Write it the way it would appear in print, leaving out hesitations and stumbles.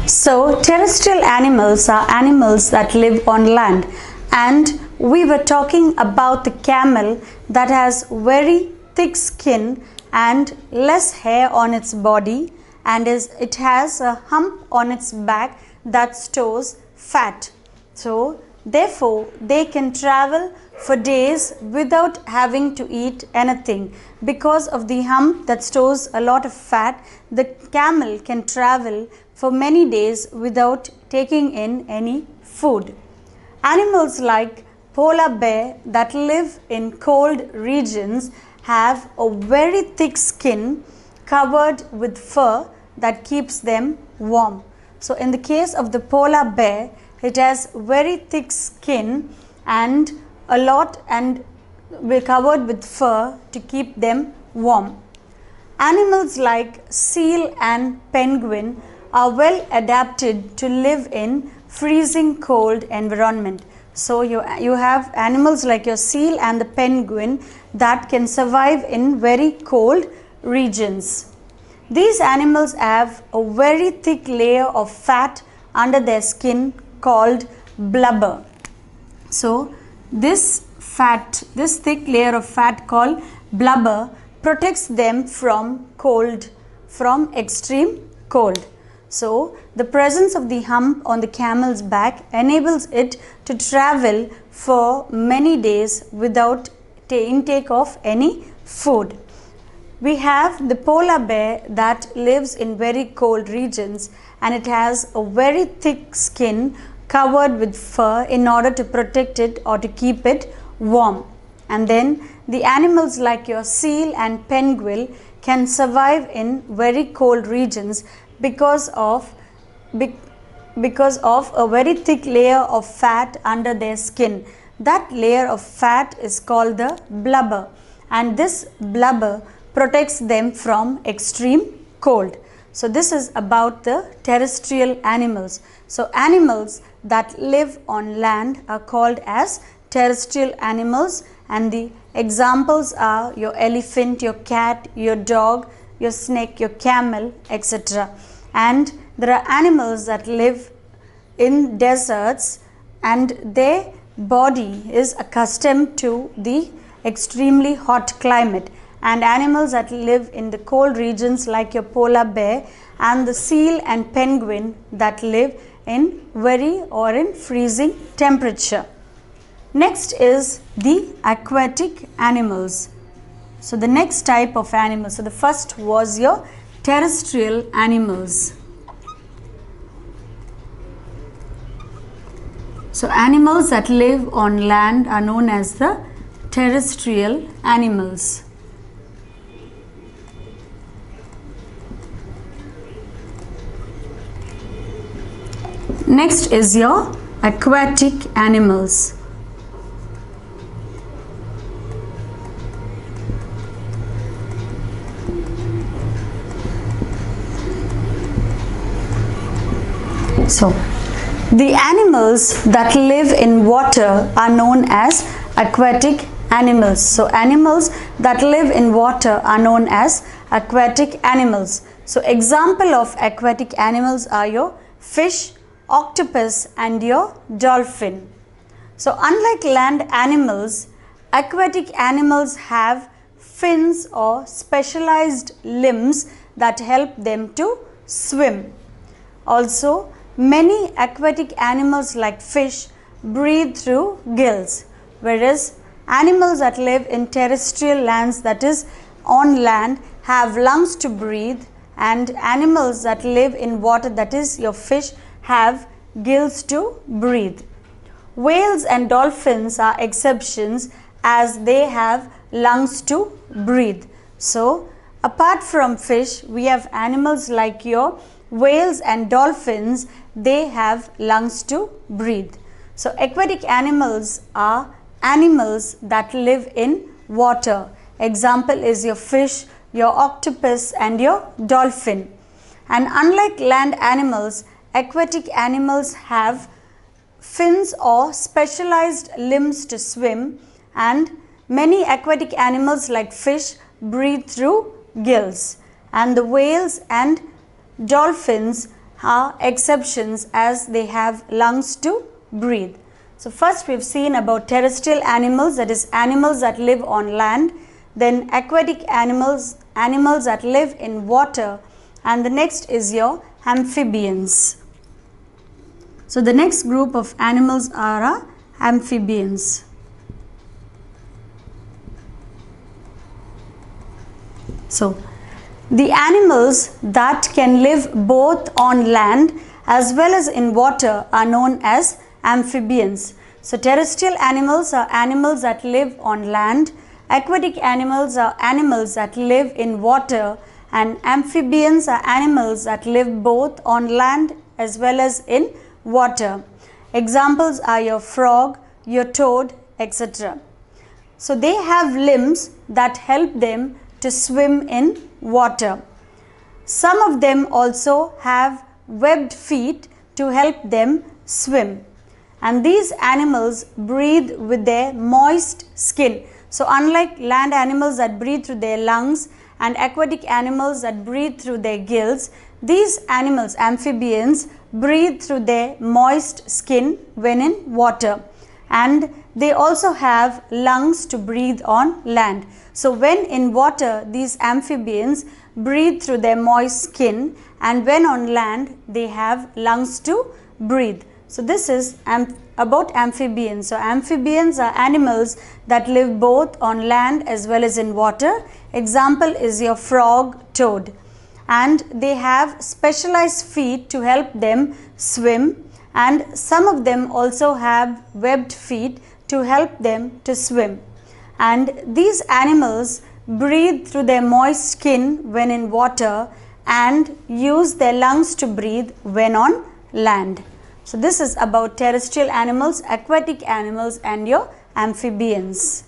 So, terrestrial animals are animals that live on land, and we were talking about the camel that has very thick skin and less hair on its body, and it has a hump on its back that stores fat. So, therefore, they can travel for days without having to eat anything. Because of the hump that stores a lot of fat, the camel can travel for many days without taking in any food. Animals like polar bear that live in cold regions have a very thick skin covered with fur that keeps them warm. So in the case of the polar bear, it has very thick skin and we're covered with fur to keep them warm. Animals like seal and penguin are well adapted to live in freezing cold environment. So you have animals like your seal and the penguin that can survive in very cold regions. These animals have a very thick layer of fat under their skin called blubber. So this thick layer of fat called blubber protects them from extreme cold. So the presence of the hump on the camel's back enables it to travel for many days without intake of any food. We have the polar bear that lives in very cold regions, and it has a very thick skin covered with fur in order to protect it or to keep it warm. And then the animals like your seal and penguin can survive in very cold regions because of a very thick layer of fat under their skin. That layer of fat is called the blubber, and this blubber protects them from extreme cold. So this is about the terrestrial animals. So animals that live on land are called as terrestrial animals, and the examples are your elephant, your cat, your dog, your snake, your camel, etc. And there are animals that live in deserts and their body is accustomed to the extremely hot climate, and animals that live in the cold regions like your polar bear and the seal and penguin that live in freezing temperature. Next is the aquatic animals. So the next type of animals, so the first was your terrestrial animals. So animals that live on land are known as the terrestrial animals. Next is your aquatic animals. So, the animals that live in water are known as aquatic animals. So, animals that live in water are known as aquatic animals. So, example of aquatic animals are your fish, octopus and your dolphin. So, unlike land animals, aquatic animals have fins or specialized limbs that help them to swim. Also, many aquatic animals like fish breathe through gills, whereas animals that live in terrestrial lands, that is on land, have lungs to breathe, and animals that live in water, that is your fish, have gills to breathe. Whales and dolphins are exceptions as they have lungs to breathe. So, apart from fish, we have animals like your whales and dolphins, they have lungs to breathe. So, aquatic animals are animals that live in water. Example is your fish, your octopus and your dolphin. And unlike land animals, aquatic animals have fins or specialized limbs to swim, and many aquatic animals like fish breathe through gills, and the whales and dolphins are exceptions as they have lungs to breathe. So first we've seen about terrestrial animals, that is animals that live on land, then aquatic animals that live in water, and the next is your amphibians. So the next group of animals are amphibians. So the animals that can live both on land as well as in water are known as amphibians. So terrestrial animals are animals that live on land, aquatic animals are animals that live in water, and amphibians are animals that live both on land as well as in water. Examples are your frog, your toad, etc. So they have limbs that help them to swim in water. Some of them also have webbed feet to help them swim. And these animals breathe with their moist skin. So unlike land animals that breathe through their lungs and aquatic animals that breathe through their gills, these animals, amphibians, breathe through their moist skin when in water. And they also have lungs to breathe on land. So when in water, these amphibians breathe through their moist skin, and when on land, they have lungs to breathe. So this is about amphibians. So amphibians are animals that live both on land as well as in water. Example is your frog, toad. And they have specialized feet to help them swim, and some of them also have webbed feet to help them to swim. And these animals breathe through their moist skin when in water and use their lungs to breathe when on land. So this is about terrestrial animals, aquatic animals, and your amphibians.